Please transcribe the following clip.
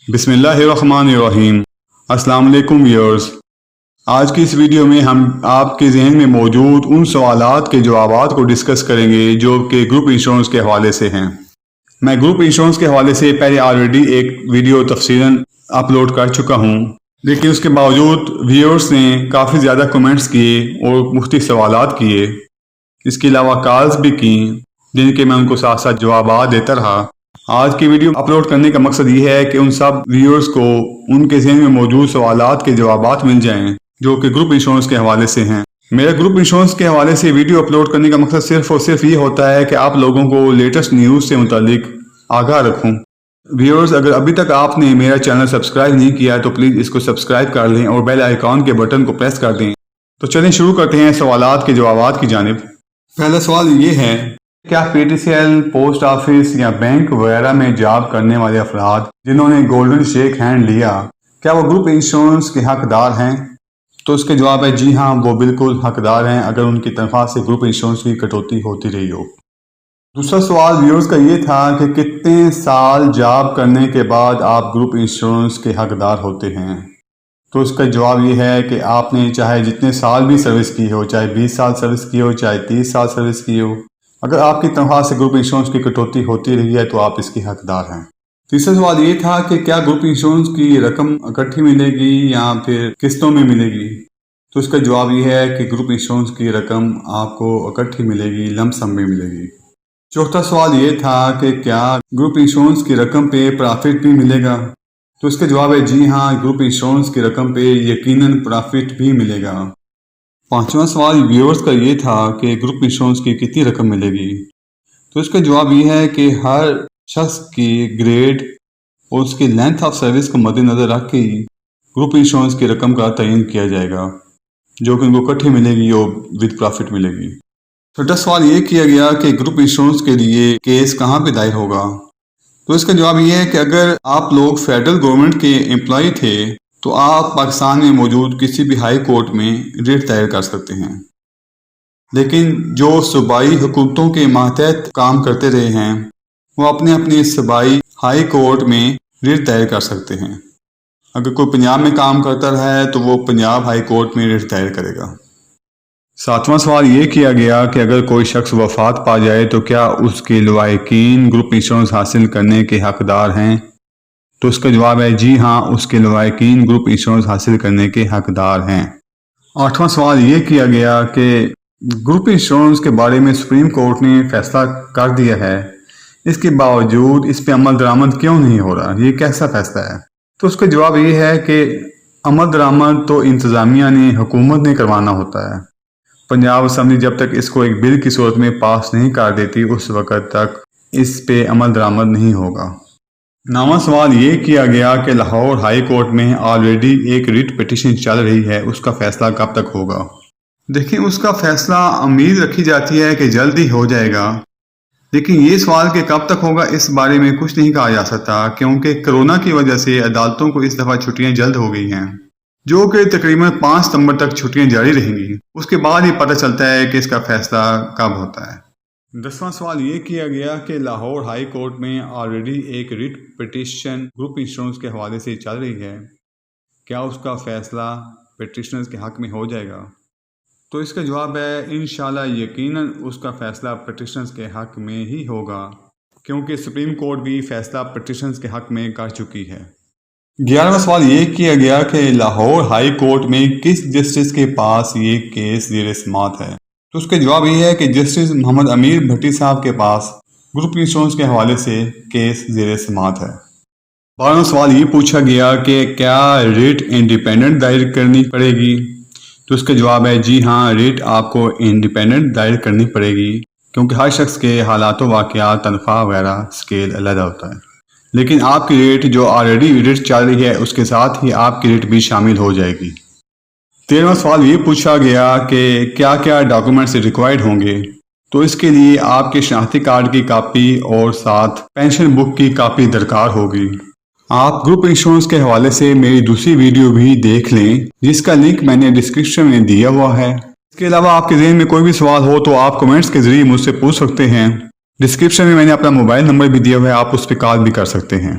بسم اللہ الرحمن الرحیم۔ السلام علیکم ویورز، آج کی اس ویڈیو میں ہم آپ کے ذہن میں موجود ان سوالات کے جوابات کو ڈسکس کریں گے جو کہ گروپ انشورنس کے حوالے سے ہیں۔ میں گروپ انشورنس کے حوالے سے پہلے آلریڈی ایک ویڈیو تفصیلاً اپلوڈ کر چکا ہوں، لیکن اس کے باوجود ویورز نے کافی زیادہ کمنٹس کیے اور مختلف سوالات کیے، اس کے علاوہ کالز بھی کی جن کے میں ان کو ساتھ ساتھ جوابات دیتا رہا۔ آج کی ویڈیو اپلوڈ کرنے کا مقصد یہ ہے کہ ان سب ویورز کو ان کے ذہن میں موجود سوالات کے جوابات مل جائیں جو کہ گروپ انشورنس کے حوالے سے ہیں۔ میرا گروپ انشورنس کے حوالے سے ویڈیو اپلوڈ کرنے کا مقصد صرف اور صرف یہ ہوتا ہے کہ آپ لوگوں کو لیٹسٹ نیوز سے متعلق آگاہ رکھوں۔ ویورز، اگر ابھی تک آپ نے میرا چینل سبسکرائب نہیں کیا ہے تو پلیز اس کو سبسکرائب کر لیں اور بیل آئیکن کے بٹن کو پریس کر دیں۔ تو چلیں شروع کرتے ہیں سوالات کے جوابات کی جانب۔ پہلا سوال یہ ہے، کیا P T C L, post office یا بینک وغیرہ میں جاب کرنے والے افراد جنہوں نے گولڈن شیک ہینڈ لیا، کیا وہ گروپ انشورنس کے حقدار ہیں؟ تو اس کے جواب ہے جی ہاں، وہ بالکل حقدار ہیں اگر ان کی تنخواہ سے گروپ انشورنس کی کٹوتی ہوتی رہی ہو۔ دوسرا سوال ویورز کا یہ تھا کہ کتنے سال جاب کرنے کے بعد آپ گروپ انشورنس کے حقدار ہوتے ہیں؟ تو اس کا جواب یہ ہے کہ آپ نے چاہے جتنے سال بھی سروس کی ہو، چاہے 20 سال سروس کی ہو، چاہے 30 سال سروس کی ہو، اگر آپ کی تنخواہ سے گروپ انشورنس کی کٹوتی ہوتی رہی ہے تو آپ اس کی حقدار ہیں۔ تیسرا سوال یہ تھا کہ کیا گروپ انشورنس کی رقم اکٹھی ملے گی یا پھر قسطوں میں ملے گی؟ تو اس کا جواب یہ ہے کہ گروپ انشورنس کی رقم آپ کو اکٹھی ملے گی، لم سم میں ملے گی۔ چوتھا سوال یہ تھا کہ کیا گروپ انشورنس کی رقم پہ پرافٹ بھی ملے گا؟ تو اس کا جواب ہے جی ہاں، گروپ انشورنس کی رقم پہ یقیناً پرافٹ بھی ملے گا۔ پانچواں سوال ویورز کا یہ تھا کہ گروپ انشورنس کی کتنی رقم ملے گی؟ تو اس کا جواب یہ ہے کہ ہر شخص کی گریڈ اور اس کی لینتھ آف سروس کو مد نظر رکھ کے ہی گروپ انشورنس کی رقم کا تعین کیا جائے گا، جو کہ ان کو اکٹھی ملے گی اور ود پرافٹ ملے گی۔ چھٹا سوال یہ کیا گیا کہ گروپ انشورنس کے لیے کیس کہاں پہ دائر ہوگا؟ تو اس کا جواب یہ ہے کہ اگر آپ لوگ فیڈرل گورنمنٹ کے امپلائی تھے تو آپ پاکستان میں موجود کسی بھی ہائی کورٹ میں ریٹ دائر کر سکتے ہیں، لیکن جو صوبائی حکومتوں کے ماتحت کام کرتے رہے ہیں وہ اپنے صوبائی ہائی کورٹ میں ریٹ دائر کر سکتے ہیں۔ اگر کوئی پنجاب میں کام کرتا رہا ہے تو وہ پنجاب ہائی کورٹ میں ریٹ دائر کرے گا۔ ساتواں سوال یہ کیا گیا کہ اگر کوئی شخص وفات پا جائے تو کیا اس کے لواحقین گروپ انشورنس حاصل کرنے کے حقدار ہیں؟ تو اس کا جواب ہے جی ہاں، اس کے لواحقین گروپ انشورنس حاصل کرنے کے حقدار ہیں۔ آٹھواں سوال یہ کیا گیا کہ گروپ انشورنس کے بارے میں سپریم کورٹ نے فیصلہ کر دیا ہے، اس کے باوجود اس پہ عمل درآمد کیوں نہیں ہو رہا؟ یہ کیسا فیصلہ ہے؟ تو اس کا جواب یہ ہے کہ عمل درآمد تو انتظامیہ نے، حکومت نے کروانا ہوتا ہے۔ پنجاب اسمبلی جب تک اس کو ایک بل کی صورت میں پاس نہیں کر دیتی اس وقت تک اس پہ عمل درآمد نہیں ہوگا۔ نواں سوال یہ کیا گیا کہ لاہور ہائی کورٹ میں آلریڈی ایک ریٹ پٹیشن چل رہی ہے، اس کا فیصلہ کب تک ہوگا؟ دیکھیں، اس کا فیصلہ امید رکھی جاتی ہے کہ جلد ہی ہو جائے گا، لیکن یہ سوال کہ کب تک ہوگا اس بارے میں کچھ نہیں کہا جا سکتا، کیونکہ کرونا کی وجہ سے عدالتوں کو اس دفعہ چھٹیاں جلد ہو گئی ہیں، جو کہ تقریباً 5 ستمبر تک چھٹیاں جاری رہیں گی۔ اس کے بعد ہی پتہ چلتا ہے کہ اس کا فیصلہ کب ہوتا ہے۔ 10واں سوال یہ کیا گیا کہ لاہور ہائی کورٹ میں آلریڈی ایک ریٹ پٹیشن گروپ انشورنس کے حوالے سے چل رہی ہے، کیا اس کا فیصلہ پٹیشنرز کے حق میں ہو جائے گا؟ تو اس کا جواب ہے انشاءاللہ یقیناً اس کا فیصلہ پٹیشنرز کے حق میں ہی ہوگا، کیونکہ سپریم کورٹ بھی فیصلہ پٹیشنرز کے حق میں کر چکی ہے۔ 11واں سوال یہ کیا گیا کہ لاہور ہائی کورٹ میں کس جسٹس کے پاس یہ کیس زیر سماعت ہے؟ تو اس کا جواب یہ ہے کہ جسٹس محمد امیر بھٹی صاحب کے پاس گروپ انشورنس کے حوالے سے کیس زیر سماعت ہے۔ 12واں سوال یہ پوچھا گیا کہ کیا ریٹ انڈیپینڈنٹ دائر کرنی پڑے گی؟ تو اس کا جواب ہے جی ہاں، ریٹ آپ کو انڈیپینڈنٹ دائر کرنی پڑے گی، کیونکہ ہر شخص کے حالات و واقعات، تنخواہ وغیرہ اسکیل علیحدہ ہوتا ہے، لیکن آپ کی ریٹ جو آلریڈی ریٹ چل رہی ہے اس کے ساتھ ہی آپ کی ریٹ بھی شامل ہو جائے گی۔ 13واں سوال یہ پوچھا گیا کہ کیا کیا ڈاکومنٹس ریکوائرڈ ہوں گے؟ تو اس کے لیے آپ کے شناختی کارڈ کی کاپی اور ساتھ پینشن بک کی کاپی درکار ہوگی۔ آپ گروپ انشورنس کے حوالے سے میری دوسری ویڈیو بھی دیکھ لیں جس کا لنک میں نے ڈسکرپشن میں دیا ہوا ہے۔ اس کے علاوہ آپ کے ذہن میں کوئی بھی سوال ہو تو آپ کمنٹس کے ذریعے مجھ سے پوچھ سکتے ہیں۔ ڈسکرپشن میں نے اپنا موبائل نمبر بھی دیا ہوا ہے، آپ اس پہ کال بھی کر سکتے ہیں۔